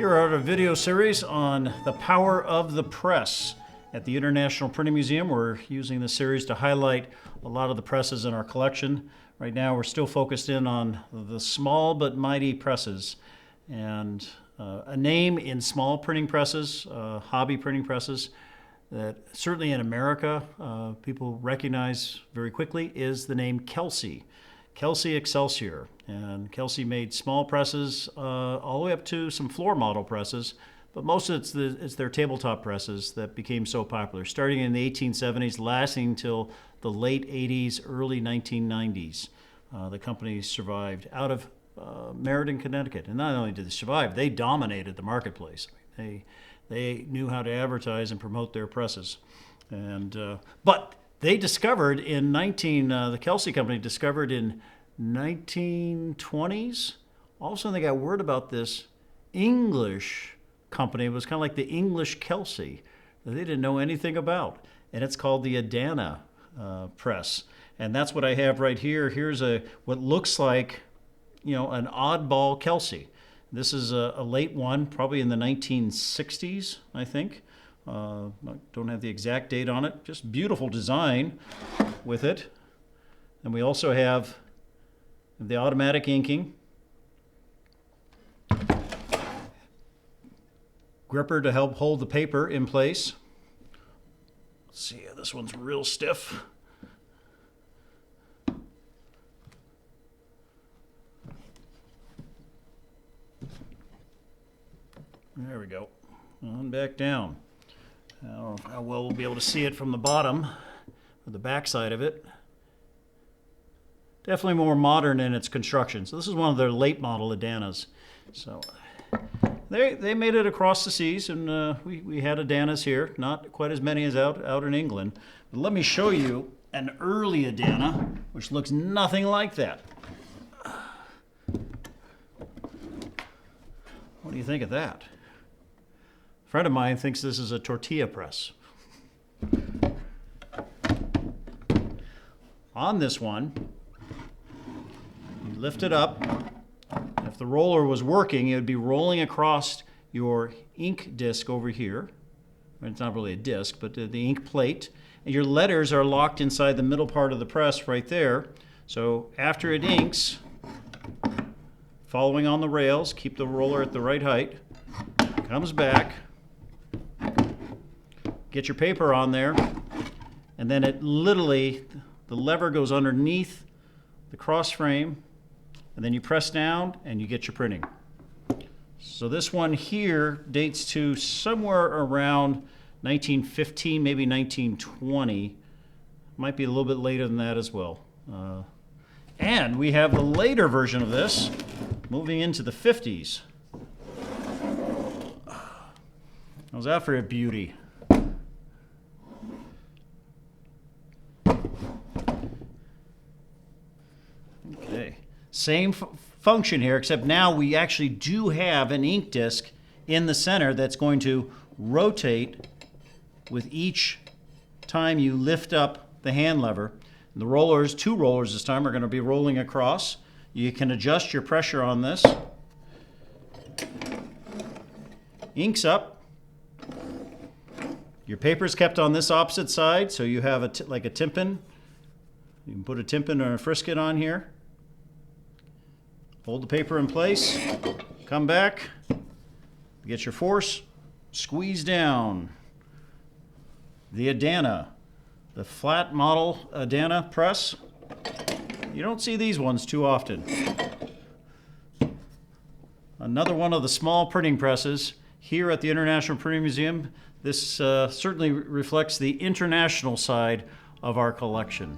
Here are a video series on the power of the press. At the International Printing Museum, we're using this series to highlight a lot of the presses in our collection. Right now we're still focused in on the small but mighty presses. And a name in small printing presses, hobby printing presses, that certainly in America people recognize very quickly is the name Kelsey. Kelsey Excelsior. And Kelsey made small presses all the way up to some floor model presses, but most of it's their tabletop presses that became so popular, starting in the 1870s, lasting until the late 80s, early 1990s. The company survived out of Meriden, Connecticut. And not only did they survive, they dominated the marketplace. They knew how to advertise and promote their presses. But they discovered the Kelsey company discovered in 1920s. All of a sudden they got word about this English company. It was kind of like the English Kelsey that they didn't know anything about. And it's called the Adana press. And that's what I have right here. Here's what looks like, an oddball Kelsey. This is a late one, probably in the 1960s, I think. I don't have the exact date on it. Just beautiful design with it. And we also have the automatic inking. Gripper to help hold the paper in place. Let's see, this one's real stiff. There we go. On back down. I don't know how well we'll be able to see it from the bottom, or the back side of it. Definitely more modern in its construction. So this is one of their late model Adanas. So they made it across the seas, and we had Adanas here. Not quite as many as out in England. But let me show you an early Adana, which looks nothing like that. What do you think of that? A friend of mine thinks this is a tortilla press. On this one, you lift it up. If the roller was working, it would be rolling across your ink disc over here. It's not really a disc, but the ink plate. And your letters are locked inside the middle part of the press right there. So after it inks, following on the rails, keep the roller at the right height, comes back, get your paper on there, and then it literally, the lever goes underneath the cross frame, and then you press down and you get your printing. So this one here dates to somewhere around 1915, maybe 1920. Might be a little bit later than that as well. And we have the later version of this, moving into the 50s. How's that for a beauty? Okay, same function here, except now we actually do have an ink disc in the center that's going to rotate with each time you lift up the hand lever. And the rollers, two rollers this time, are going to be rolling across. You can adjust your pressure on this. Ink's up. Your paper's kept on this opposite side, so you have like a tympan. You can put a tympan or a frisket on here. Hold the paper in place. Come back. Get your force. Squeeze down. The Adana, the flat model Adana press. You don't see these ones too often. Another one of the small printing presses here at the International Printing Museum. This certainly reflects the international side of our collection.